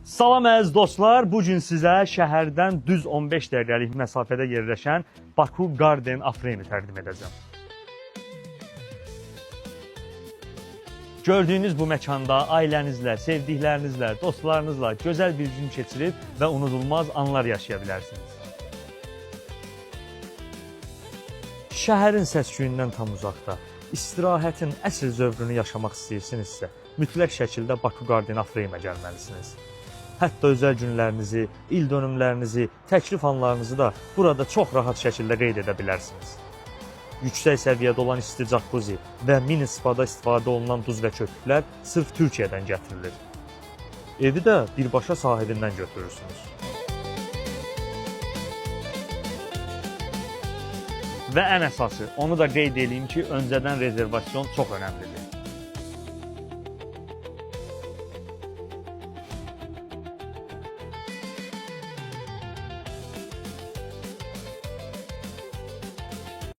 Salam əziz dostlar, bu gün sizə şəhərdən düz 15 dəqiqəlik məsafədə yerləşən Baku Garden Afremi təqdim edəcəm. Gördüyünüz bu məkanda ailənizlə, sevdiklərinizlə, dostlarınızla gözəl bir gün keçirib və unudulmaz anlar yaşaya bilərsiniz. Şəhərin səs-küyündən tam uzaqda, istirahətin əsl zövqünü yaşamaq istəyirsinizsə, mütləq şəkildə Baku Garden Afremə gəlməlisiniz. Hətta özəl günlərinizi, il dönümlərinizi, təklif anlarınızı da burada çox rahat şəkildə qeyd edə bilərsiniz. Yüksək səviyyədə olan isti jacuzzi və mini spada istifadə olunan duz və köpüklər sırf Türkiyədən gətirilir. Evi də birbaşa sahibindən götürürsünüz. Və ən əsası, onu da qeyd edeyim ki, öncədən rezervasyon çox önəmlidir.